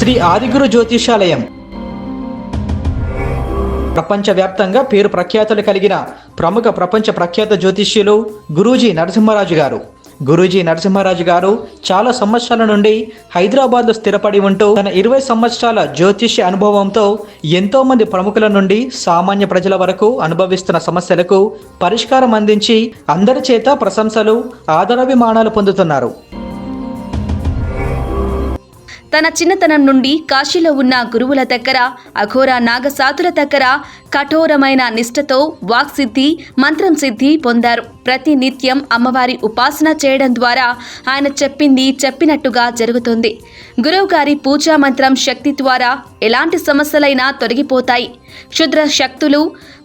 శ్రీ ఆదిగురు జ్యోతిషాలయం ప్రపంచవ్యాప్తంగా పేరు ప్రఖ్యాతులు కలిగిన ప్రముఖ ప్రపంచ ప్రఖ్యాత జ్యోతిష్యులు గురూజీ నరసింహరాజు గారు. గురూజీ నరసింహరాజు గారు చాలా సంవత్సరాల నుండి హైదరాబాద్లో స్థిరపడి ఉంటూ తన 20 సంవత్సరాల జ్యోతిష్య అనుభవంతో ఎంతో మంది ప్రముఖుల నుండి సామాన్య ప్రజల వరకు అనుభవిస్తున్న సమస్యలకు పరిష్కారం అందించి అందరి చేత ప్రశంసలు, ఆదరాభిమానాలు పొందుతున్నారు. తన చిన్నతనం నుండి కాశీలో ఉన్న గురువుల దగ్గర, అఘోర నాగసాతుల దగ్గర కఠోరమైన నిష్ఠతో వాక్సిద్ధి, మంత్రం సిద్ధి పొందారు. ప్రతి నిత్యం అమ్మవారి ఉపాసన చేయడం ద్వారా ఆయన చెప్పింది చెప్పినట్టుగా జరుగుతుంది. గురువు గారి పూజా మంత్రం శక్తి ద్వారా ఎలాంటి సమస్యలైనా తొలగిపోతాయి. క్షుద్ర శక్తులు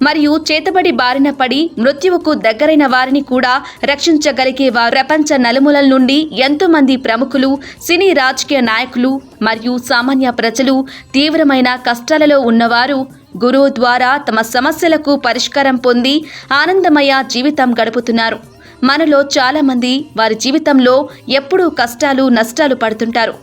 మరియు చేతబడి బారిన పడి మృత్యువుకు దగ్గరైన వారిని కూడా రక్షించగలిగే వారు. ప్రపంచ నలుమూలల నుండి ఎంతోమంది ప్రముఖులు, సినీ రాజకీయ నాయకులు మరియు సామాన్య ప్రజలు, తీవ్రమైన కష్టాలలో ఉన్నవారు గురువు ద్వారా తమ సమస్యలకు పరిష్కారం పొంది ఆనందమయ జీవితం గడుపుతున్నారు. మనలో చాలామంది వారి జీవితంలో ఎప్పుడూ కష్టాలు, నష్టాలు పడుతుంటారు.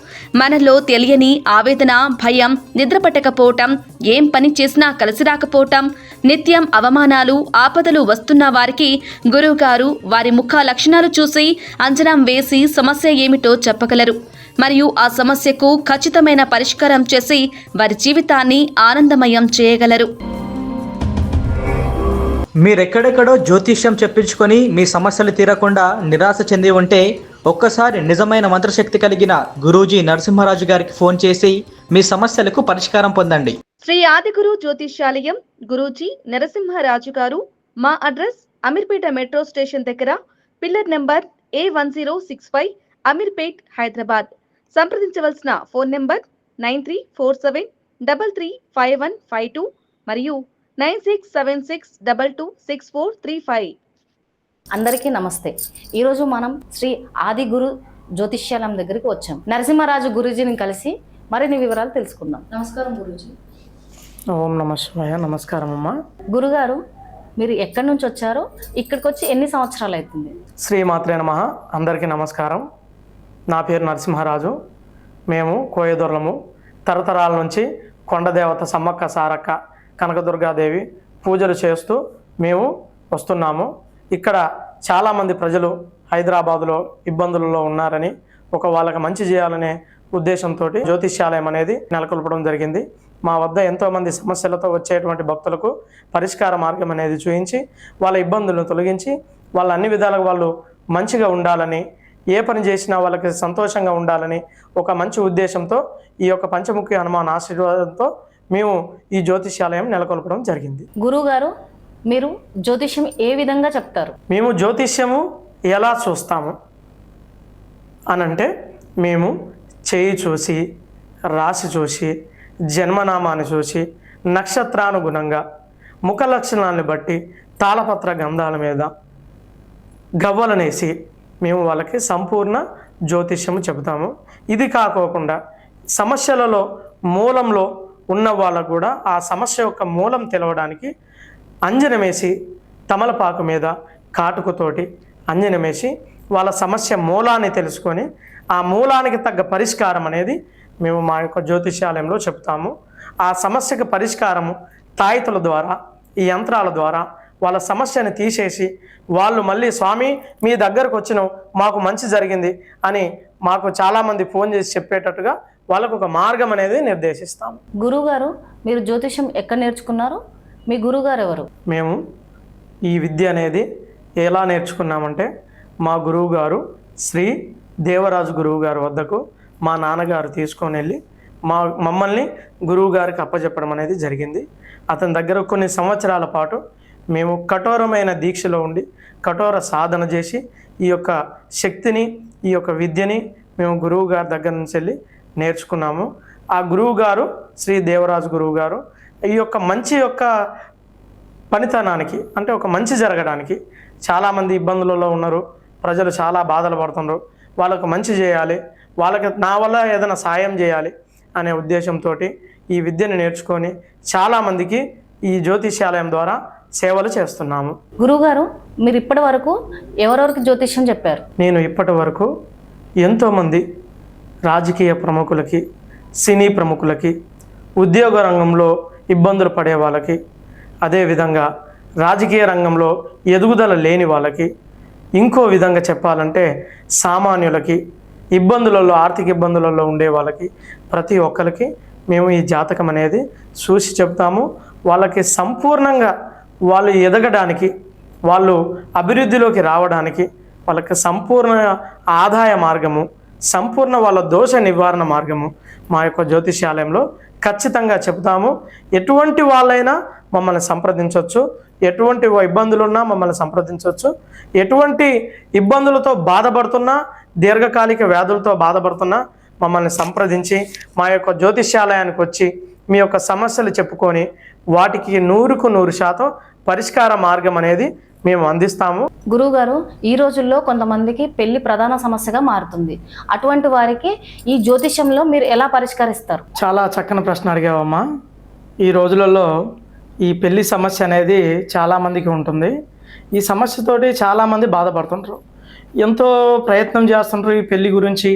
మనలో తెలియని ఆవేదన, భయం, నిద్ర పట్టకపోవటం, ఏం పని చేసినా కలిసి రాకపోవటం, నిత్యం అవమానాలు, ఆపదలు వస్తున్న వారికి గురువుగారు వారి ముఖ లక్షణాలు చూసి అంచనా వేసి సమస్య ఏమిటో చెప్పగలరు మరియు ఆ సమస్యకు ఖచ్చితమైన పరిష్కారం చేసి వారి జీవితాన్ని ఆనందమయం చేయగలరు. మీరెక్కడెక్కడో జ్యోతిష్యం చెప్పించుకొని మీ సమస్యలు తీరకుండా నిరాశ చెంది ఉంటే ఒక్కసారి నిజమైన మంత్రశక్తి కలిగిన గురూజీ నరసింహరాజు గారికి ఫోన్ చేసి మీ సమస్యలకు పరిష్కారం పొందండి. శ్రీ ఆదిగురు జ్యోతిష్యాలయం గురూజీ నరసింహరాజు గారు. మా అడ్రస్ అమీర్పేట మెట్రో స్టేషన్ దగ్గర, pillar number A1065, Ameerpet, Hyderabad. సంప్రదించవలసిన ఫోన్ నెంబర్ 9347335152 మరియు 9676226435. అందరికీ నమస్తే. ఈరోజు మనం శ్రీ ఆదిగురు జ్యోతిష్యాలయం దగ్గరికి వచ్చాం. నరసింహరాజు గురూజీని కలిసి మరిన్ని వివరాలు తెలుసుకుందాం. నమస్కారం గురూజీ. ఓం నమ శివాయ. నమస్కారం అమ్మ. గురుగారు, మీరు ఎక్కడి నుంచి వచ్చారో, ఇక్కడికి వచ్చి ఎన్ని సంవత్సరాలు అవుతుంది? శ్రీమాత్రే నమః. అందరికీ నమస్కారం. నా పేరు నరసింహరాజు. మేము కోయదొర్లము. తరతరాల నుంచి కొండదేవత సమ్మక్క సారక్క కనకదుర్గాదేవి పూజలు చేస్తూ మేము వస్తున్నాము. ఇక్కడ చాలామంది ప్రజలు హైదరాబాదులో ఇబ్బందులలో ఉన్నారని, వాళ్ళకి మంచి చేయాలనే ఉద్దేశంతో జ్యోతిష్యాలయం అనేది నెలకొల్పడం జరిగింది. మా వద్ద ఎంతోమంది సమస్యలతో వచ్చేటువంటి భక్తులకు పరిష్కార మార్గం అనేది చూపించి వాళ్ళ ఇబ్బందులను తొలగించి వాళ్ళ అన్ని విధాలుగా వాళ్ళు మంచిగా ఉండాలని, ఏ పని చేసినా వాళ్ళకి సంతోషంగా ఉండాలని ఒక మంచి ఉద్దేశంతో ఈ యొక్క పంచముఖి హనుమాన్ ఆశీర్వాదంతో మేము ఈ జ్యోతిష్యాలయం నెలకొల్పడం జరిగింది. గురువుగారు, మీరు జ్యోతిష్యం ఏ విధంగా చెప్తారు? మేము జ్యోతిష్యము ఎలా చూస్తాము అనంటే, మేము చేయి చూసి, రాశి చూసి, జన్మనామాన్ని చూసి, నక్షత్రానుగుణంగా ముఖ లక్షణాలను బట్టి తాళపత్ర గంధాల మీద గవ్వలనేసి మేము వాళ్ళకి సంపూర్ణ జ్యోతిష్యము చెబుతాము. ఇది కాకోకుండా సమస్యలలో మూలంలో ఉన్న వాళ్ళకు కూడా ఆ సమస్య యొక్క మూలం తెలవడానికి అంజనమేసి, తమలపాకు మీద కాటుకతోటి అంజనమేసి వాళ్ళ సమస్య మూలాన్ని తెలుసుకొని ఆ మూలానికి తగ్గ పరిష్కారం అనేది మేము మా యొక్క జ్యోతిష్యాలయంలో చెప్తాము. ఆ సమస్యకు పరిష్కారము తాయితుల ద్వారా, ఈ యంత్రాల ద్వారా వాళ్ళ సమస్యను తీసేసి వాళ్ళు మళ్ళీ స్వామి మీ దగ్గరకు వచ్చినాం, మాకు మంచి జరిగింది అని మాకు చాలామంది ఫోన్ చేసి చెప్పేటట్టుగా వాళ్ళకు ఒక మార్గం అనేది నిర్దేశిస్తాము. గురువుగారు, మీరు జ్యోతిష్యం ఎక్కడ నేర్చుకున్నారు? మీ గురువుగారు ఎవరు? మేము ఈ విద్య అనేది ఎలా నేర్చుకున్నామంటే, మా గురువు గారు శ్రీ దేవరాజు గురువు గారి వద్దకు మా నాన్నగారు తీసుకొని వెళ్ళి మమ్మల్ని గురువు గారికి అప్పచెప్పడం అనేది జరిగింది. అతని దగ్గర కొన్ని సంవత్సరాల పాటు మేము కఠోరమైన దీక్షలో ఉండి కఠోర సాధన చేసి ఈ యొక్క శక్తిని, ఈ యొక్క విద్యని మేము గురువు గారి దగ్గర నుంచి వెళ్ళి నేర్చుకున్నాము. ఆ గురువు గారు శ్రీ దేవరాజు గురువు గారు ఈ యొక్క మంచి యొక్క పనితనానికి, అంటే ఒక మంచి జరగడానికి, చాలామంది ఇబ్బందులలో ఉన్నారు, ప్రజలు చాలా బాధలు పడుతున్నారు, వాళ్ళకు మంచి చేయాలి, వాళ్ళకి నా వల్ల ఏదైనా సాయం చేయాలి అనే ఉద్దేశంతో ఈ విద్యను నేర్చుకొని చాలామందికి ఈ జ్యోతిష్యాలయం ద్వారా సేవలు చేస్తున్నాము. గురువుగారు, మీరు ఇప్పటి వరకు ఎవరెవరికి జ్యోతిష్యం చెప్పారు? నేను ఇప్పటి వరకు ఎంతోమంది రాజకీయ ప్రముఖులకి, సినీ ప్రముఖులకి, ఉద్యోగ రంగంలో ఇబ్బందులు పడే వాళ్ళకి, అదేవిధంగా రాజకీయ రంగంలో ఎదుగుదల లేని వాళ్ళకి, ఇంకో విధంగా చెప్పాలంటే సామాన్యులకి, ఆర్థిక ఇబ్బందులలో ఉండే వాళ్ళకి, ప్రతి ఒక్కరికి మేము ఈ జాతకం అనేది చూసి చెప్తాము. వాళ్ళకి సంపూర్ణంగా వాళ్ళు ఎదగడానికి, వాళ్ళు అభివృద్ధిలోకి రావడానికి, వాళ్ళకి సంపూర్ణ ఆదాయ మార్గము, సంపూర్ణ వాళ్ళ దోష నివారణ మార్గము మా యొక్క జ్యోతిష్యాలయంలో ఖచ్చితంగా చెప్తాము. ఎటువంటి వాళ్ళైనా మమ్మల్ని సంప్రదించవచ్చు, ఎటువంటి ఇబ్బందులున్నా మమ్మల్ని సంప్రదించవచ్చు. ఎటువంటి ఇబ్బందులతో బాధపడుతున్నా, దీర్ఘకాలిక వ్యాధులతో బాధపడుతున్నా మమ్మల్ని సంప్రదించి మా యొక్క జ్యోతిష్యాలయానికి వచ్చి మీ యొక్క సమస్యలు చెప్పుకొని వాటికి 100% పరిష్కార మార్గం అనేది మేము అందిస్తాము. గురువుగారు, ఈ రోజుల్లో కొంతమందికి పెళ్లి ప్రధాన సమస్యగా మారుతుంది. అటువంటి వారికి ఈ జ్యోతిష్యంలో మీరు ఎలా పరిష్కరిస్తారు? చాలా చక్కని ప్రశ్న అడిగావమ్మా. ఈ రోజులలో ఈ పెళ్లి సమస్య అనేది చాలామందికి ఉంటుంది. ఈ సమస్యతోటి చాలామంది బాధపడుతుంటారు, ఎంతో ప్రయత్నం చేస్తుంటారు. ఈ పెళ్లి గురించి,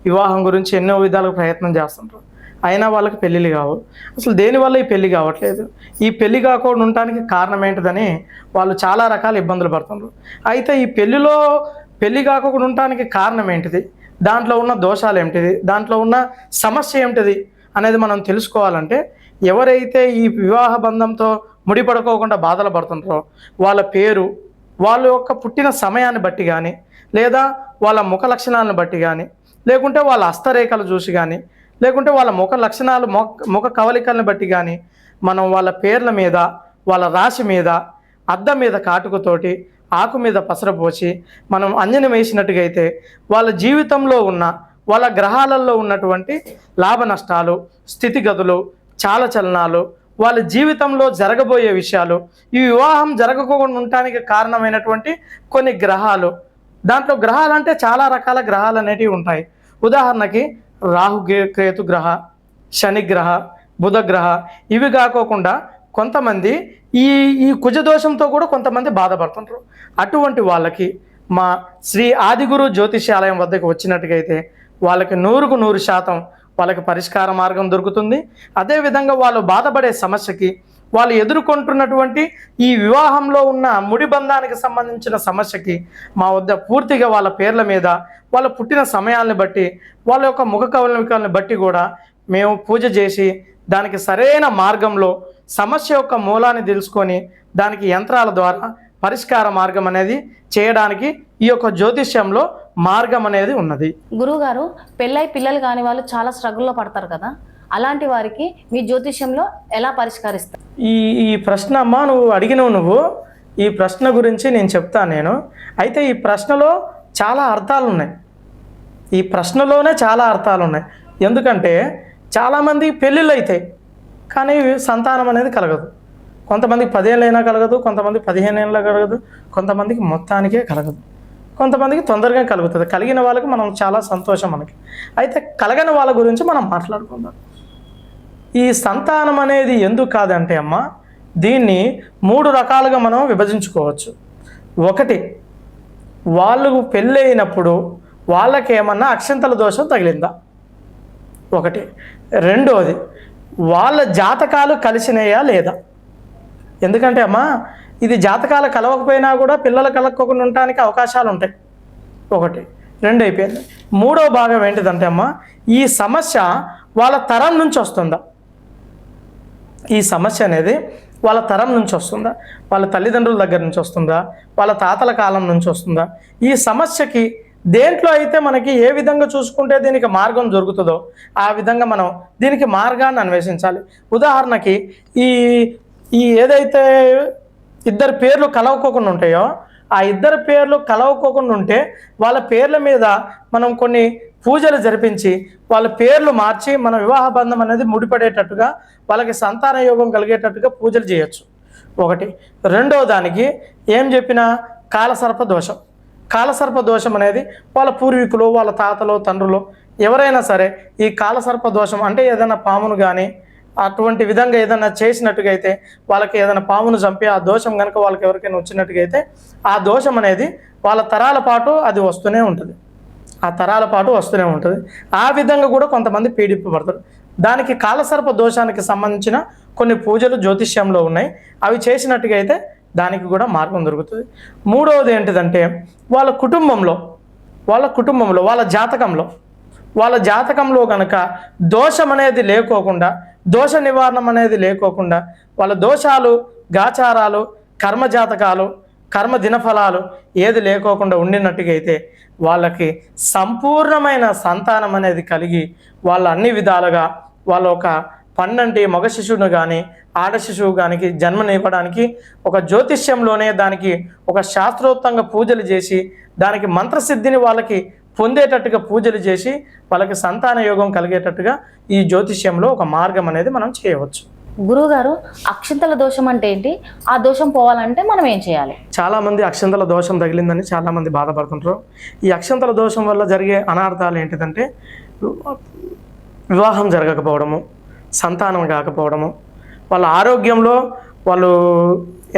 వివాహం గురించి ఎన్నో విధాలుగా ప్రయత్నం చేస్తుంటారు, అయినా వాళ్ళకి పెళ్ళిళ్ళు కావు. అసలు దేనివల్ల ఈ పెళ్ళి కావట్లేదు, ఈ పెళ్ళి కాకుండా ఉండటానికి కారణం ఏంటిదని వాళ్ళు చాలా రకాల ఇబ్బందులు పడుతున్నారు. అయితే ఈ పెళ్ళి కాకుండా ఉండటానికి కారణం ఏంటిది, దాంట్లో ఉన్న దోషాలు ఏమిటిది, దాంట్లో ఉన్న సమస్య ఏమిటిది అనేది మనం తెలుసుకోవాలంటే, ఎవరైతే ఈ వివాహ బంధంతో ముడిపడుకోకుండా బాధలు పడుతుంటారో వాళ్ళ పేరు, వాళ్ళ యొక్క పుట్టిన సమయాన్ని బట్టి కానీ, లేదా వాళ్ళ ముఖ లక్షణాలను బట్టి కానీ, లేకుంటే వాళ్ళ హస్తరేఖలు చూసి కానీ, లేకుంటే వాళ్ళ ముఖ లక్షణాలు, ముఖ కవలికలను బట్టి కానీ మనం వాళ్ళ పేర్ల మీద, వాళ్ళ రాశి మీద, అద్దం మీద కాటుకతోటి, ఆకు మీద పసరపోసి మనం అంజనం వేసినట్టుగా అయితే వాళ్ళ జీవితంలో ఉన్న, వాళ్ళ గ్రహాలలో ఉన్నటువంటి లాభ నష్టాలు, స్థితిగతులు, చాలచలనాలు, వాళ్ళ జీవితంలో జరగబోయే విషయాలు, ఈ వివాహం జరగకుండా ఉండటానికి కారణమైనటువంటి కొన్ని గ్రహాలు, దాంట్లో గ్రహాలు అంటే చాలా రకాల గ్రహాలు అనేటివి ఉంటాయి. ఉదాహరణకి రాహు కేతు గ్రహ, శని గ్రహ, బుధ గ్రహ, ఇవి కాకోకుండా కొంతమంది ఈ కుజదోషంతో కూడా కొంతమంది బాధపడుతుంటారు. అటువంటి వాళ్ళకి మా శ్రీ ఆదిగురు జ్యోతిష్యాలయం వద్దకు వచ్చినట్టుగైతే వాళ్ళకి 100% వాళ్ళకి పరిష్కార మార్గం దొరుకుతుంది. అదేవిధంగా వాళ్ళు బాధపడే సమస్యకి, వాళ్ళు ఎదుర్కొంటున్నటువంటి ఈ వివాహంలో ఉన్న ముడిబంధానికి సంబంధించిన సమస్యకి మా వద్ద పూర్తిగా వాళ్ళ పేర్ల మీద, వాళ్ళ పుట్టిన సమయాలను బట్టి, వాళ్ళ యొక్క ముఖ కవలికలను బట్టి కూడా మేము పూజ చేసి దానికి సరైన మార్గంలో సమస్య యొక్క మూలాన్ని తెలుసుకొని దానికి యంత్రాల ద్వారా పరిష్కార మార్గం అనేది చేయడానికి ఈ యొక్క జ్యోతిష్యంలో మార్గం అనేది ఉన్నది. గురువుగారు, పెళ్ళై పిల్లలు కాని వాళ్ళు చాలా స్ట్రగుల్లో పడతారు కదా, అలాంటి వారికి మీ జ్యోతిష్యంలో ఎలా పరిష్కరిస్తారు? ఈ ప్రశ్న అమ్మా నువ్వు అడిగినవు, ఈ ప్రశ్న గురించి నేను చెప్తాను. అయితే ఈ ప్రశ్నలో చాలా అర్థాలు ఉన్నాయి, ఈ ప్రశ్నలోనే చాలా అర్థాలు ఉన్నాయి. ఎందుకంటే చాలామంది పెళ్ళిళ్ళు అవుతాయి కానీ సంతానం అనేది కలగదు. కొంతమందికి 10 ఏళ్ళైనా కలగదు, కొంతమంది 15 ఏళ్ళ కలగదు, కొంతమందికి మొత్తానికే కలగదు, కొంతమందికి తొందరగా కలుగుతుంది. కలిగిన వాళ్ళకి మనం చాలా సంతోషం మనకి. అయితే కలగని వాళ్ళ గురించి మనం మాట్లాడుకుందాం. ఈ సంతానం అనేది ఎందుకు కాదంటే అమ్మ, దీన్ని 3 రకాలుగా మనం విభజించుకోవచ్చు. ఒకటి, వాళ్ళు పెళ్ళైనప్పుడు వాళ్ళకి ఏమన్నా అక్షంతల దోషం తగిలిందా, ఒకటి. రెండోది, వాళ్ళ జాతకాలు కలిసినాయా లేదా. ఎందుకంటే అమ్మా, ఇది జాతకాలు కలవకపోయినా కూడా పిల్లలు కలగకుండా ఉండటానికి అవకాశాలు ఉంటాయి. ఒకటి. 2 అయిపోయింది. 3వ భాగం ఏంటిదంటే అమ్మా, ఈ సమస్య వాళ్ళ తరం నుంచి వస్తుందా, ఈ సమస్య అనేది వాళ్ళ తరం నుంచి వస్తుందా, వాళ్ళ తల్లిదండ్రుల దగ్గర నుంచి వస్తుందా, వాళ్ళ తాతల కాలం నుంచి వస్తుందా. ఈ సమస్యకి దేంట్లో అయితే మనకి ఏ విధంగా చూసుకుంటే దీనికి మార్గం దొరుకుతుందో ఆ విధంగా మనం దీనికి మార్గాన్ని అన్వేషించాలి. ఉదాహరణకి ఈ ఏదైతే 2 పేర్లు కలవకోకుండా ఉంటాయో, ఆ 2 పేర్లు కలవకోకుండా ఉంటే వాళ్ళ పేర్ల మీద మనం కొన్ని పూజలు జరిపించి వాళ్ళ పేర్లు మార్చి మన వివాహ బంధం అనేది ముడిపడేటట్టుగా, వాళ్ళకి సంతాన యోగం కలిగేటట్టుగా పూజలు చేయొచ్చు. ఒకటి. రెండవ దానికి ఏం చెప్పినా కాలసర్ప దోషం. కాలసర్ప దోషం అనేది వాళ్ళ పూర్వీకులు, వాళ్ళ తాతలు, తండ్రులు ఎవరైనా సరే ఈ కాలసర్ప దోషం అంటే ఏదైనా పామును కానీ అటువంటి విధంగా ఏదైనా చేసినట్టుగా అయితే, వాళ్ళకి ఏదైనా పామును చంపి ఆ దోషం కనుక వాళ్ళకి ఎవరికైనా వచ్చినట్టుగా అయితే ఆ దోషం అనేది వాళ్ళ తరాల పాటు అది వస్తూనే ఉంటుంది. ఆ తరాల పాటు వస్తూనే ఉంటుంది. ఆ విధంగా కూడా కొంతమంది పీడింపబడతారు. దానికి కాలసర్ప దోషానికి సంబంధించిన కొన్ని పూజలు జ్యోతిష్యంలో ఉన్నాయి. అవి చేసినట్టుగా అయితే దానికి కూడా మార్గం దొరుకుతుంది. మూడవది ఏంటిదంటే వాళ్ళ కుటుంబంలో వాళ్ళ జాతకంలో కనుక దోషం అనేది లేకోకుండా, దోష నివారణం అనేది లేకోకుండా, వాళ్ళ దోషాలు, గాచారాలు, కర్మజాతకాలు, కర్మ దినఫలాలు ఏది లేకోకుండా ఉండినట్టుగా అయితే వాళ్ళకి సంపూర్ణమైన సంతానం అనేది కలిగి వాళ్ళ అన్ని విధాలుగా వాళ్ళ ఒక పండంటి మగ శిశువును కానీ ఆడ శిశువు కానీ జన్మనివ్వడానికి ఒక జ్యోతిష్యంలోనే దానికి ఒక శాస్త్రోక్తంగా పూజలు చేసి దానికి మంత్రసిద్ధిని వాళ్ళకి పొందేటట్టుగా పూజలు చేసి వాళ్ళకి సంతాన యోగం కలిగేటట్టుగా ఈ జ్యోతిష్యంలో ఒక మార్గం అనేది మనం చేయవచ్చు. గురువుగారు, అక్షింతల దోషం అంటే ఏంటి? ఆ దోషం పోవాలంటే మనం ఏం చేయాలి? చాలామంది అక్షింతల దోషం తగిలిందని చాలామంది బాధపడుతుంటారు. ఈ అక్షింతల దోషం వల్ల జరిగే అనార్థాలు ఏంటిదంటే వివాహం జరగకపోవడము, సంతానం కాకపోవడము, వాళ్ళ ఆరోగ్యంలో వాళ్ళు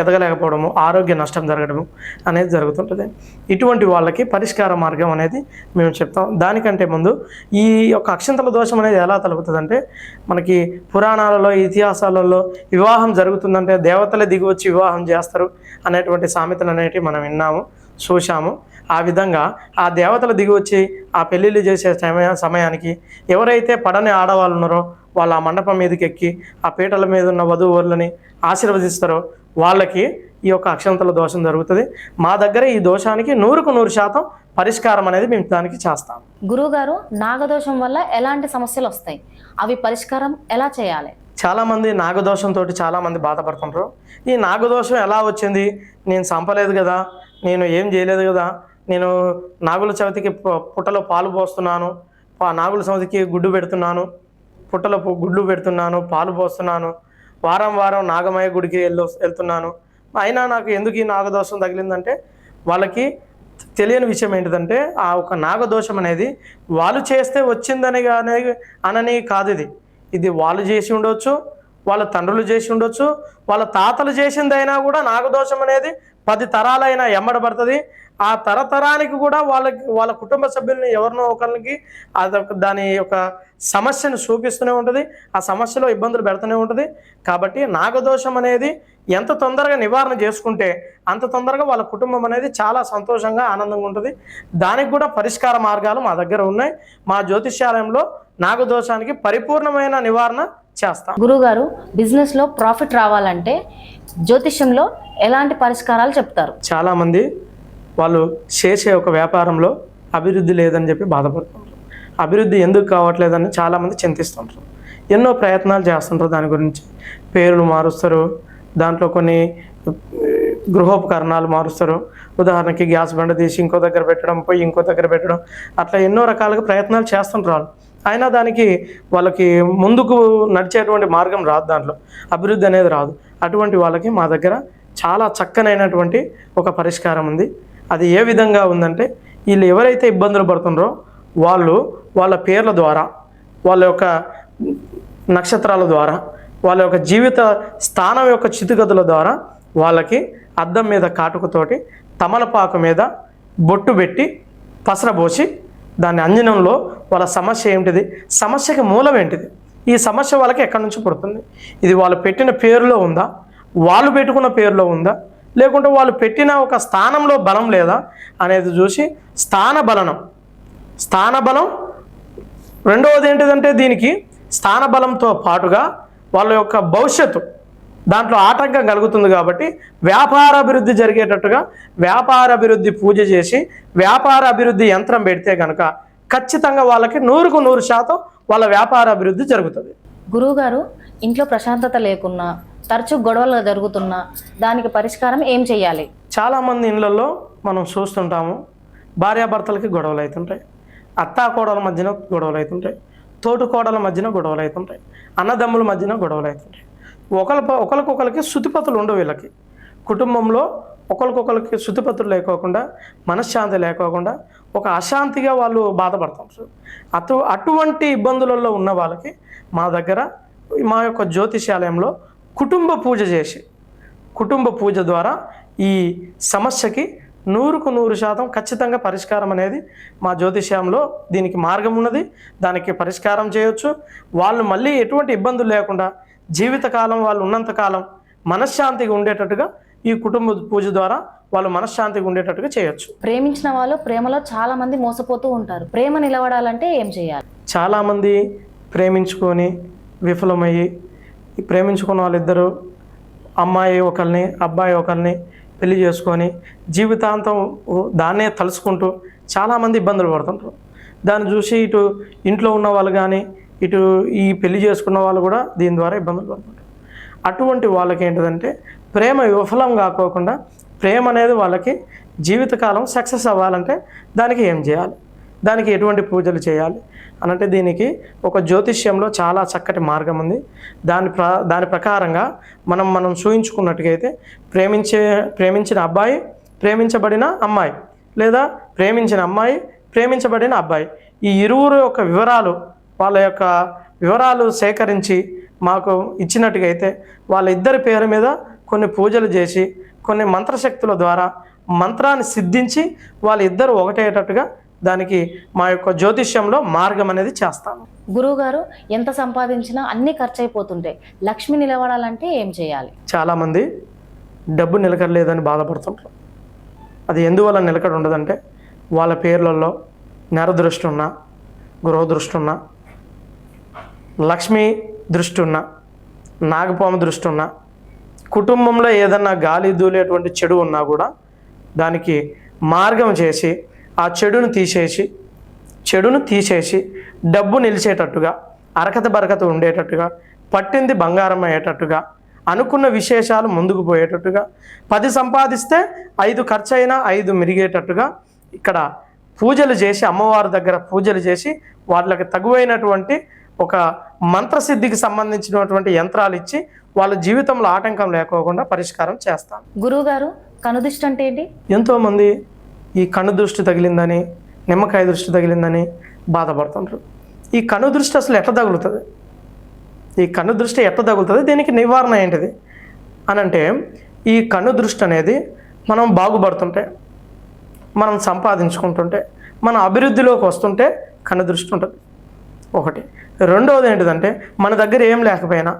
ఎదగలేకపోవడము, ఆరోగ్య నష్టం జరగడము అనేది జరుగుతుంటుంది. ఇటువంటి వాళ్ళకి పరిష్కార మార్గం అనేది మేము చెప్తాం. దానికంటే ముందు ఈ యొక్క అక్షింతల దోషం అనేది ఎలా తలుపుతుందంటే, మనకి పురాణాలలో, ఇతిహాసాలలో వివాహం జరుగుతుందంటే దేవతలే దిగి వచ్చి వివాహం చేస్తారు అనేటువంటి సామెతలు అనేటివి మనం విన్నాము, చూశాము. ఆ విధంగా ఆ దేవతలు దిగి వచ్చి ఆ పెళ్ళిళ్ళు చేసే సమయానికి ఎవరైతే పడని ఆడవాళ్ళు ఉన్నారో వాళ్ళు ఆ మండపం మీదకి ఎక్కి ఆ పీటల మీద ఉన్న వధూవరులని ఆశీర్వదిస్తారో వాళ్ళకి ఈ యొక్క అక్షంతల దోషం జరుగుతుంది. మా దగ్గర ఈ దోషానికి 100% పరిష్కారం అనేది మేము దానికి చేస్తాం. గురువుగారు, నాగదోషం వల్ల ఎలాంటి సమస్యలు వస్తాయి? అవి పరిష్కారం ఎలా చేయాలి? చాలామంది నాగదోషంతో చాలామంది బాధపడుతుంటారు. ఈ నాగదోషం ఎలా వచ్చింది? నేను చంపలేదు కదా, నేను ఏం చేయలేదు కదా, నేను నాగుల చవితికి పుట్టలో పాలు పోస్తున్నాను, నాగుల చవితికి గుడ్డు పెడుతున్నాను, పుట్టలో గుడ్లు పెడుతున్నాను, పాలు పోస్తున్నాను, వారం వారం నాగమయ్య గుడికి వెళ్తున్నాను, అయినా నాకు ఎందుకు ఈ నాగదోషం తగిలిందంటే వాళ్ళకి తెలియని విషయం ఏంటిదంటే ఆ ఒక నాగదోషం అనేది వాళ్ళు చేస్తే వచ్చిందని కానీ అనని కాదు. ఇది వాళ్ళు చేసి ఉండొచ్చు, వాళ్ళ తండ్రులు చేసి ఉండొచ్చు, వాళ్ళ తాతలు చేసిందైనా కూడా నాగదోషం అనేది 10 తరాలైనా ఎమ్మడబడుతుంది. ఆ తరతరానికి కూడా వాళ్ళ కుటుంబ సభ్యుల్ని ఎవరినో ఒకరికి దాని యొక్క సమస్యను చూపిస్తూనే ఉంటుంది, ఆ సమస్యలో ఇబ్బందులు పెడుతూనే ఉంటుంది. కాబట్టి నాగదోషం అనేది ఎంత తొందరగా నివారణ చేసుకుంటే అంత తొందరగా వాళ్ళ కుటుంబం అనేది చాలా సంతోషంగా ఆనందంగా ఉంటుంది. దానికి కూడా పరిష్కార మార్గాలు మా దగ్గర ఉన్నాయి. మా జ్యోతిష్యాలయంలో నాగదోషానికి పరిపూర్ణమైన నివారణ చేస్తాం. గురువుగారు, బిజినెస్లో ప్రాఫిట్ రావాలంటే జ్యోతిష్యంలో ఎలాంటి పరిష్కారాలు చెప్తారు? చాలామంది వాళ్ళు చేసే ఒక వ్యాపారంలో అభివృద్ధి లేదని చెప్పి బాధపడుతుంటారు. అభివృద్ధి ఎందుకు కావట్లేదని చాలామంది చింతిస్తుంటారు. ఎన్నో ప్రయత్నాలు చేస్తుంటారు. దాని గురించి పేర్లు మారుస్తారు, దాంట్లో కొన్ని గృహోపకరణాలు మారుస్తారు. ఉదాహరణకి గ్యాస్ బండ తీసి ఇంకో దగ్గర పెట్టడం, పోయి ఇంకో దగ్గర పెట్టడం, అట్లా ఎన్నో రకాలుగా ప్రయత్నాలు చేస్తుంటారు. అయినా దానికి వాళ్ళకి ముందుకు నడిచేటువంటి మార్గం రాదు, దాంట్లో అభివృద్ధి అనేది రాదు. అటువంటి వాళ్ళకి మా దగ్గర చాలా చక్కనైనటువంటి ఒక పరిష్కారం ఉంది. అది ఏ విధంగా ఉందంటే, వీళ్ళు ఎవరైతే ఇబ్బందులు పడుతున్నారో వాళ్ళు వాళ్ళ పేర్ల ద్వారా, వాళ్ళ యొక్క నక్షత్రాల ద్వారా, వాళ్ళ యొక్క జీవిత స్థానం యొక్క చితుగతుల ద్వారా వాళ్ళకి అద్దం మీద కాటుకతోటి తమలపాకు మీద బొట్టు పెట్టి పసరబోసి దాని అంజనంలో వాళ్ళ సమస్య ఏమిటిది, సమస్యకి మూలం ఏంటిది, ఈ సమస్య వాళ్ళకి ఎక్కడి నుంచి పుడుతుంది, ఇది వాళ్ళు పెట్టిన పేరులో ఉందా, వాళ్ళు పెట్టుకున్న పేరులో ఉందా, లేకుంటే వాళ్ళు పెట్టిన ఒక స్థానంలో బలం లేదా అనేది చూసి స్థానబలం. రెండవది ఏంటిదంటే దీనికి స్థానబలంతో పాటుగా వాళ్ళ యొక్క భవిష్యత్తు దాంట్లో ఆటంకం కలుగుతుంది. కాబట్టి వ్యాపార అభివృద్ధి జరిగేటట్టుగా వ్యాపార అభివృద్ధి పూజ చేసి వ్యాపార అభివృద్ధి యంత్రం పెడితే కనుక ఖచ్చితంగా వాళ్ళకి 100% వాళ్ళ వ్యాపార అభివృద్ధి జరుగుతుంది. గురువుగారు, ఇంట్లో ప్రశాంతత లేకున్నా, తరచూ గొడవలు జరుగుతున్నా దానికి పరిష్కారం ఏం చేయాలి? చాలామంది ఇళ్ళల్లో మనం చూస్తుంటాము, భార్యాభర్తలకి గొడవలు అవుతుంటాయి, అత్తాకోడల మధ్యన గొడవలు అవుతుంటాయి, తోటికోడల మధ్యన గొడవలు అవుతుంటాయి, అన్నదమ్ముల మధ్యన గొడవలు అవుతుంటాయి. ఒకరికొకరికి శుతిపతులు ఉండవు. వీళ్ళకి కుటుంబంలో ఒకరికొకరికి శుతిపతులు లేకోకుండా, మనశ్శాంతి లేకోకుండా ఒక అశాంతిగా వాళ్ళు బాధపడతారు. అటువంటి ఇబ్బందులలో ఉన్న వాళ్ళకి మా దగ్గర మా యొక్క జ్యోతిష్యాలయంలో కుటుంబ పూజ చేసి, కుటుంబ పూజ ద్వారా ఈ సమస్యకి 100% ఖచ్చితంగా పరిష్కారం అనేది మా జ్యోతిష్యంలో దీనికి మార్గం ఉన్నది. దానికి పరిష్కారం చేయొచ్చు. వాళ్ళు మళ్ళీ ఎటువంటి ఇబ్బందులు లేకుండా జీవితకాలం వాళ్ళు ఉన్నంతకాలం మనశ్శాంతిగా ఉండేటట్టుగా ఈ కుటుంబ పూజ ద్వారా వాళ్ళు మనశ్శాంతిగా ఉండేటట్టుగా చేయొచ్చు. ప్రేమించిన వాళ్ళు ప్రేమలో చాలా మంది మోసపోతూ ఉంటారు. ప్రేమ నిలబడాలంటే ఏం చేయాలి? చాలామంది ప్రేమించుకొని విఫలమయ్యి, ప్రేమించుకున్న వాళ్ళిద్దరూ అమ్మాయి ఒకరిని అబ్బాయి ఒకరిని పెళ్లి చేసుకొని జీవితాంతం దాన్నే తలుచుకుంటూ చాలామంది ఇబ్బందులు పడుతుంటారు. దాన్ని చూసి ఇటు ఇంట్లో ఉన్న వాళ్ళు కానీ ఇటు ఈ పెళ్లి చేసుకున్న వాళ్ళు కూడా దీని ద్వారా ఇబ్బందులు పడుతుంటారు. అటువంటి వాళ్ళకి ఏంటిదంటే ప్రేమ విఫలం కాకోకుండా ప్రేమ అనేది వాళ్ళకి జీవితకాలం సక్సెస్ అవ్వాలంటే దానికి ఏం చేయాలి, దానికి ఎటువంటి పూజలు చేయాలి అనంటే దీనికి ఒక జ్యోతిష్యంలో చాలా చక్కటి మార్గం ఉంది. దాని ప్రకారంగా మనం చూయించుకున్నట్టుగైతే ప్రేమించిన అబ్బాయి ప్రేమించబడిన అమ్మాయి లేదా ప్రేమించిన అమ్మాయి ప్రేమించబడిన అబ్బాయి ఈ ఇరువురు యొక్క వాళ్ళ యొక్క వివరాలు సేకరించి మాకు ఇచ్చినట్టుగైతే వాళ్ళిద్దరి పేరు మీద కొన్ని పూజలు చేసి కొన్ని మంత్రశక్తుల ద్వారా మంత్రాన్ని సిద్ధించి వాళ్ళిద్దరూ ఒకటేటట్టుగా దానికి మా యొక్క జ్యోతిష్యంలో మార్గం అనేది చేస్తాము. గురువుగారు, ఎంత సంపాదించినా అన్నీ ఖర్చు అయిపోతుంటాయి. లక్ష్మి నిలబడాలంటే ఏం చేయాలి? చాలామంది డబ్బు నిలకడలేదని బాధపడుతుంటారు. అది ఎందువల్ల నిలకడ ఉండదంటే వాళ్ళ పేర్లలో నరదృష్టి ఉన్నా, గృహదృష్టి ఉన్నా, లక్ష్మీ దృష్టి ఉన్నా, నాగపాము దృష్టి ఉన్నా, కుటుంబంలో ఏదన్నా గాలి దూలేటువంటి చెడు ఉన్నా కూడా దానికి మార్గం చేసి ఆ చెడును తీసేసి డబ్బు నిలిచేటట్టుగా, అరకత బరకత ఉండేటట్టుగా, పట్టింది బంగారం అయ్యేటట్టుగా, అనుకున్న విశేషాలు ముందుకు పోయేటట్టుగా, 10 సంపాదిస్తే 5 ఖర్చు అయినా 5 మిరిగేటట్టుగా ఇక్కడ పూజలు చేసి అమ్మవారి దగ్గర పూజలు చేసి వాళ్ళకి తగువైనటువంటి ఒక మంత్రసిద్ధికి సంబంధించినటువంటి యంత్రాలు ఇచ్చి వాళ్ళ జీవితంలో ఆటంకం లేకోకుండా పరిష్కారం చేస్తాం. గురువుగారు, కనుదృష్టి అంటే ఏంటి? ఎంతోమంది ఈ కన్ను దృష్టి తగిలిందని, నిమ్మకాయ దృష్టి తగిలిందని బాధపడుతుంటారు. ఈ కన్ను దృష్టి అసలు ఎట్లా తగులుతుంది? ఈ కన్ను దృష్టి ఎట్లా తగులుతుంది? దీనికి నివారణ ఏంటిది అనంటే ఈ కన్ను దృష్టి అనేది మనం బాగుపడుతుంటే, మనం సంపాదించుకుంటుంటే, మన అభివృద్ధిలోకి వస్తుంటే కన్ను దృష్టి ఉంటుంది ఒకటి. రెండవది ఏంటిదంటే మన దగ్గర ఏం లేకపోయినా,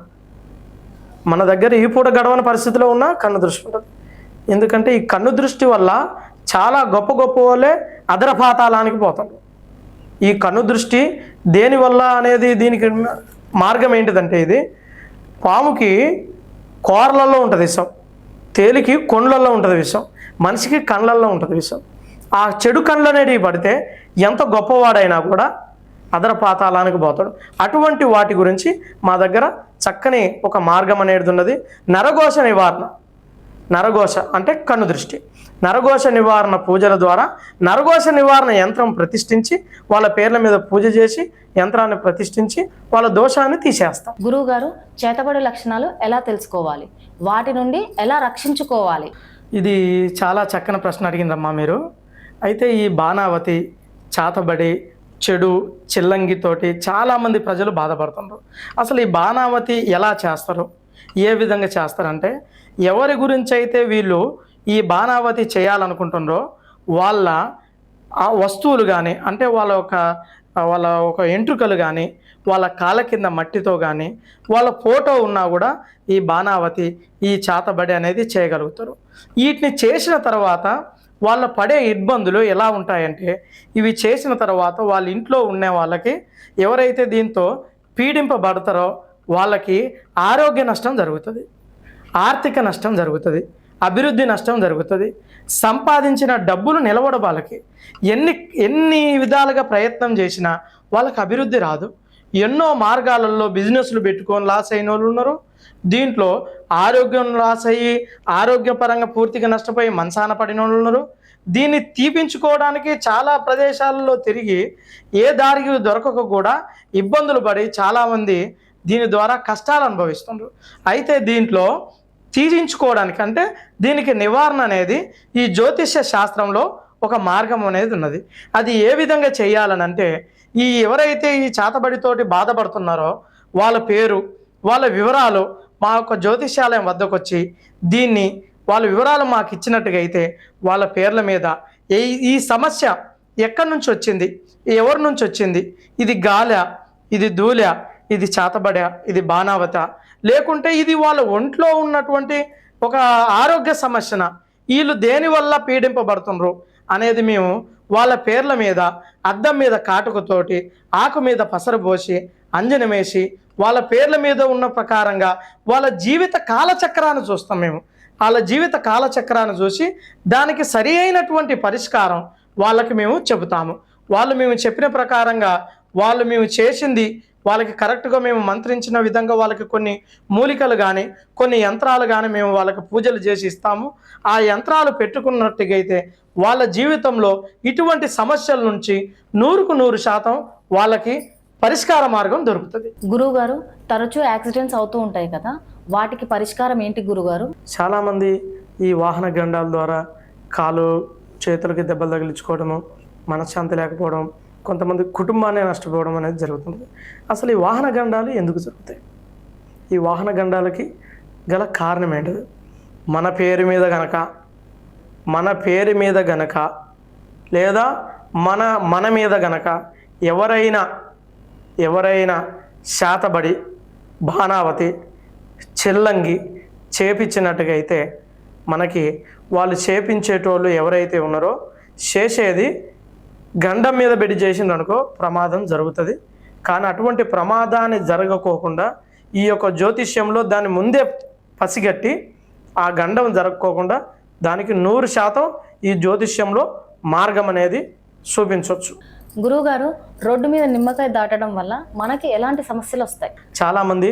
మన దగ్గర ఈ పూట గడవని పరిస్థితిలో ఉన్న కన్ను దృష్టి ఉంటుంది. ఎందుకంటే ఈ కన్ను దృష్టి వల్ల చాలా గొప్ప వాళ్ళే అధరపాతాళానికి పోతారు. ఈ కన్ను దృష్టి దేనివల్ల అనేది దీనికి మార్గం ఏంటిదంటే ఇది పాముకి కోరలలో ఉంటుంది విషం, తేలికి కొండ్లలో ఉంటుంది విషం, మనిషికి కళ్ళల్లో ఉంటుంది విషం. ఆ చెడు కళ్ళు అనేటివి పడితే ఎంత గొప్పవాడైనా కూడా అధరపాతాళానికి పోతాడు. అటువంటి వాటి గురించి మా దగ్గర చక్కని ఒక మార్గం అనేది ఉన్నది. నరఘోష నివారణ. నరఘోష అంటే కన్ను దృష్టి. నరఘోష నివారణ పూజల ద్వారా నరఘోష నివారణ యంత్రం ప్రతిష్ఠించి వాళ్ళ పేర్ల మీద పూజ చేసి యంత్రాన్ని ప్రతిష్ఠించి వాళ్ళ దోషాన్ని తీసేస్తాం. గురువుగారు, చేతబడి లక్షణాలు ఎలా తెలుసుకోవాలి? వాటి నుండి ఎలా రక్షించుకోవాలి? ఇది చాలా చక్కని ప్రశ్న అడిగిందమ్మా మీరు. అయితే ఈ బాణావతి, చాతబడి, చెడు, చిల్లంగితోటి చాలామంది ప్రజలు బాధపడుతున్నారు. అసలు ఈ బాణావతి ఎలా చేస్తారు, ఏ విధంగా చేస్తారంటే ఎవరి గురించి అయితే వీళ్ళు ఈ బాణావతి చేయాలనుకుంటున్నారో వాళ్ళ ఆ వస్తువులు కానీ, అంటే వాళ్ళ ఒక ఎంట్రుకలు కానీ, వాళ్ళ కాళ్ళ కింద మట్టితో కానీ, వాళ్ళ ఫోటో ఉన్నా కూడా ఈ బాణావతి, ఈ చాతబడి అనేది చేయగలుగుతారు. వీటిని చేసిన తర్వాత వాళ్ళ పడే ఇబ్బందులు ఎలా ఉంటాయంటే ఇవి చేసిన తర్వాత వాళ్ళ ఇంట్లో ఉండే వాళ్ళకి ఎవరైతే దీంతో పీడింపబడతారో వాళ్ళకి ఆరోగ్య నష్టం జరుగుతుంది, ఆర్థిక నష్టం జరుగుతుంది, అభివృద్ధి నష్టం జరుగుతుంది. సంపాదించిన డబ్బులు నిలవడం వాళ్ళకి ఎన్ని విధాలుగా ప్రయత్నం చేసినా వాళ్ళకి అభివృద్ధి రాదు. ఎన్నో మార్గాలలో బిజినెస్లు పెట్టుకొని లాస్ అయిన వాళ్ళు ఉన్నారు. దీంట్లో ఆరోగ్యం లాస్ అయ్యి ఆరోగ్యపరంగా పూర్తిగా నష్టపోయి మంచాన పడిన వాళ్ళు ఉన్నారు. దీన్ని తీపించుకోవడానికి చాలా ప్రదేశాలలో తిరిగి ఏ దారికి దొరకక కూడా ఇబ్బందులు పడి చాలామంది దీని ద్వారా కష్టాలు అనుభవిస్తున్నారు. అయితే దీంట్లో తీయించుకోవడానికి అంటే దీనికి నివారణ అనేది ఈ జ్యోతిష్య శాస్త్రంలో ఒక మార్గం అనేది ఉన్నది. అది ఏ విధంగా చేయాలని అంటే ఎవరైతే ఈ చాతబడితోటి బాధపడుతున్నారో వాళ్ళ పేరు, వాళ్ళ వివరాలు మా యొక్క జ్యోతిష్యాలయం వద్దకు వచ్చి దీన్ని వాళ్ళ వివరాలు మాకు ఇచ్చినట్టుగా అయితే వాళ్ళ పేర్ల మీద ఈ సమస్య ఎక్కడి నుంచి వచ్చింది, ఎవరి నుంచి వచ్చింది, ఇది గాల, ఇది దూల, ఇది చేతబడ, ఇది బాణావత, లేకుంటే ఇది వాళ్ళ ఒంట్లో ఉన్నటువంటి ఒక ఆరోగ్య సమస్యన, వీళ్ళు దేనివల్ల పీడింపబడుతున్నారు అనేది మేము వాళ్ళ పేర్ల మీద అద్దం మీద కాటుకతోటి ఆకు మీద పసరు పోసి అంజనం వేసి వాళ్ళ పేర్ల మీద ఉన్న ప్రకారంగా వాళ్ళ జీవిత కాలచక్రాన్ని చూస్తాం మేము. వాళ్ళ జీవిత కాలచక్రాన్ని చూసి దానికి సరి అయినటువంటి పరిష్కారం వాళ్ళకి మేము చెబుతాము. వాళ్ళు మేము చెప్పిన ప్రకారంగా వాళ్ళు మేము చేసింది వాళ్ళకి కరెక్ట్గా మేము మంత్రించిన విధంగా వాళ్ళకి కొన్ని మూలికలు కానీ కొన్ని యంత్రాలు కానీ మేము వాళ్ళకి పూజలు చేసి ఇస్తాము. ఆ యంత్రాలు పెట్టుకున్నట్టుగా అయితే వాళ్ళ జీవితంలో ఇటువంటి సమస్యల నుంచి 100% వాళ్ళకి పరిష్కార మార్గం దొరుకుతుంది. గురువుగారు, తరచూ యాక్సిడెంట్స్ అవుతూ ఉంటాయి కదా, వాటికి పరిష్కారం ఏంటి గురుగారు? చాలామంది ఈ వాహన గండాల ద్వారా కాలు చేతులకి దెబ్బలు తగిలించుకోవడము, మనశ్శాంతి లేకపోవడం, కొంతమంది కుటుంబాన్ని నష్టపోవడం అనేది జరుగుతుంది. అసలు ఈ వాహన గండాలు ఎందుకు జరుగుతాయి? ఈ వాహన గండాలకి గల కారణం ఏంటిది? మన పేరు మీద గనక లేదా మన మీద గనక ఎవరైనా శాతబడి, బాణావతి, చెల్లంగి చేపించినట్టుగా అయితే మనకి వాళ్ళు చేపించేటోళ్ళు ఎవరైతే ఉన్నారో చేసేది గండం మీద పెట్టి చేసిందనుకో ప్రమాదం జరుగుతుంది. కానీ అటువంటి ప్రమాదాన్ని జరగకోకుండా ఈ యొక్క జ్యోతిష్యంలో దాన్ని ముందే పసిగట్టి ఆ గండం జరగకోకుండా దానికి 100% ఈ జ్యోతిష్యంలో మార్గం అనేది చూపించవచ్చు. గురువుగారు, రోడ్డు మీద నిమ్మకాయ దాటడం వల్ల మనకి ఎలాంటి సమస్యలు వస్తాయి? చాలామంది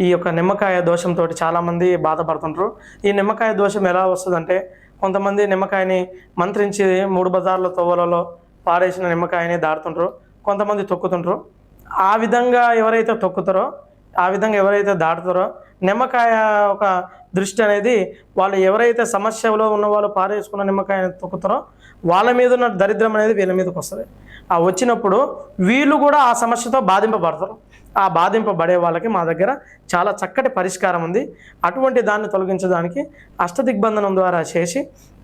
ఈ యొక్క నిమ్మకాయ దోషంతో చాలామంది బాధపడుతుంటారు. ఈ నిమ్మకాయ దోషం ఎలా వస్తుందంటే, కొంతమంది నిమ్మకాయని మంత్రించి 3 బజార్ల తోవలలో పాడేసిన నిమ్మకాయని దాడుతుంటారు, కొంతమంది తొక్కుతుంటారు. ఆ విధంగా ఎవరైతే తొక్కుతారో, ఆ విధంగా ఎవరైతే దాటుతారో నిమ్మకాయ ఒక దృష్టి అనేది వాళ్ళు ఎవరైతే సమస్యలో ఉన్న వాళ్ళు పారేసుకున్న నిమ్మకాయని తొక్కుతారో వాళ్ళ మీద ఉన్న దరిద్రం అనేది వీళ్ళ మీదకి వస్తుంది. ఆ వచ్చినప్పుడు వీళ్ళు కూడా ఆ సమస్యతో బాధింపబడతారు. ఆ బాధింపబడే వాళ్ళకి మా దగ్గర చాలా చక్కటి పరిష్కారం ఉంది. అటువంటి దాన్ని తొలగించడానికి అష్టదిగ్బంధనం ద్వారా చేసి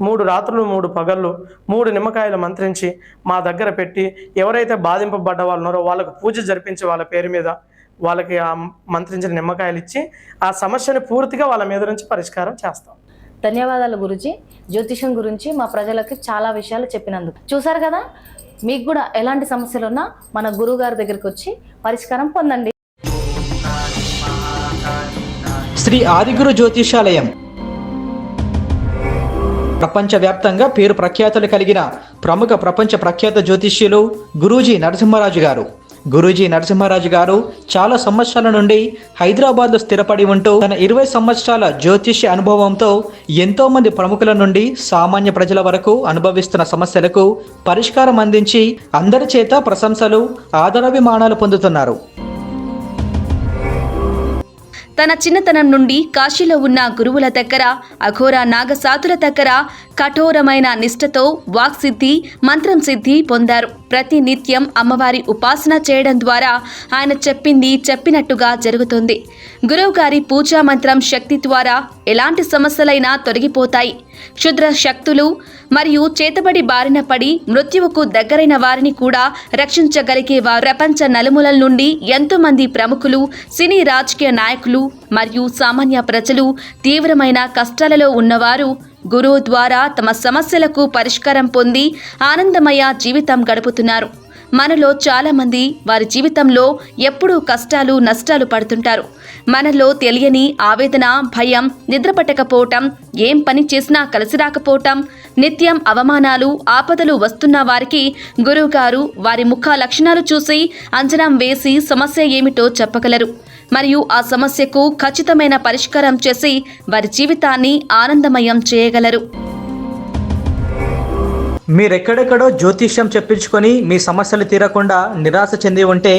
3 రాత్రులు 3 పగళ్ళు 3 నిమ్మకాయలు మంత్రించి మా దగ్గర పెట్టి ఎవరైతే బాధింపబడ్డ వాళ్ళు ఉన్నారో వాళ్ళకు పూజ జరిపించి వాళ్ళ పేరు మీద వాళ్ళకి ఆ మంత్రించిన నిమ్మకాయలు ఇచ్చి ఆ సమస్యని పూర్తిగా వాళ్ళ మీద నుంచి పరిష్కారం చేస్తాం. ధన్యవాదాలు గురుజీ. జ్యోతిషం గురించి మా ప్రజలకి చాలా విషయాలు చెప్పినందుకు. చూసారు కదా, మీకు కూడా ఎలాంటి సమస్యలు ఉన్నా మన గురువు గారి దగ్గరికి వచ్చి పరిష్కారం పొందండి. శ్రీ ఆదిగురు జ్యోతిషాలయం ప్రపంచవ్యాప్తంగా పేరు ప్రఖ్యాతులు కలిగిన ప్రముఖ ప్రపంచ ప్రఖ్యాత జ్యోతిష్యులు గురూజీ నరసింహరాజు గారు. గురూజీ నరసింహరాజు గారు చాలా సంవత్సరాల నుండి హైదరాబాద్లో స్థిరపడి ఉంటూ తన 20 సంవత్సరాల జ్యోతిష్య అనుభవంతో ఎంతో మంది ప్రముఖుల నుండి సామాన్య ప్రజల వరకు అనుభవిస్తున్న సమస్యలకు పరిష్కారం అందించి అందరి చేత ప్రశంసలు, ఆదరాభిమానాలు పొందుతున్నారు. తన చిన్నతనం నుండి కాశీలో ఉన్న గురువుల దగ్గర, అఘోర నాగసాతుల దగ్గర కఠోరమైన నిష్ఠతో వాక్సిద్ధి, మంత్రం సిద్ధి పొందారు. ప్రతి నిత్యం అమ్మవారి ఉపాసన చేయడం ద్వారా ఆయన చెప్పింది చెప్పినట్టుగా జరుగుతుంది. గురువు గారి పూజా మంత్రం శక్తి ద్వారా ఎలాంటి సమస్యలైనా తొలగిపోతాయి. క్షుద్ర శక్తులు మరియు చేతబడి బారిన పడి మృత్యువుకు దగ్గరైన వారిని కూడా రక్షించగలిగేవారు. ప్రపంచ నలుమూలల నుండి ఎంతోమంది ప్రముఖులు, సినీ రాజకీయ నాయకులు మరియు సామాన్య ప్రజలు, తీవ్రమైన కష్టాలలో ఉన్నవారు గురువు ద్వారా తమ సమస్యలకు పరిష్కారం పొంది ఆనందమయ జీవితం గడుపుతున్నారు. మనలో చాలామంది వారి జీవితంలో ఎప్పుడూ కష్టాలు, నష్టాలు పడుతుంటారు. మనలో తెలియని ఆవేదన, భయం, నిద్ర పట్టకపోవటం, ఏం పని చేసినా కలిసి రాకపోవటం, నిత్యం అవమానాలు, ఆపదలు వస్తున్న వారికి గురువుగారు వారి ముఖ లక్షణాలు చూసి అంచనా వేసి సమస్య ఏమిటో చెప్పగలరు. మరియు ఆ సమస్యకు ఖచ్చితమైన పరిష్కారం చేసి వారి జీవితాన్ని ఆనందమయం చేయగలరు. మీరెక్కడెక్కడో జ్యోతిష్యం చెప్పించుకొని మీ సమస్యలు తీరకుండా నిరాశ చెంది ఉంటే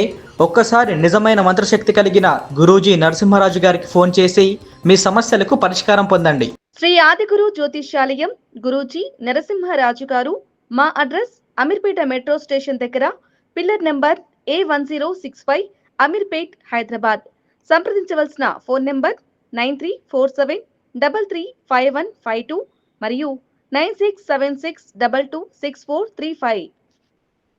ఒక్కసారి నిజమైన మంత్రశక్తి కలిగిన గురూజీ నరసింహరాజు గారికి ఫోన్ చేసి మీ సమస్యలకు పరిష్కారం పొందండి. శ్రీ ఆదిగురు జ్యోతిష్యాలయం గురూజీ నరసింహరాజు గారు. మా అడ్రస్ అమీర్పేట మెట్రో స్టేషన్ దగ్గర, pillar number A1065, Ameerpet, Hyderabad. సంప్రదించవలసిన ఫోన్ నెంబర్ 9347 935152 మరియు 9676226435.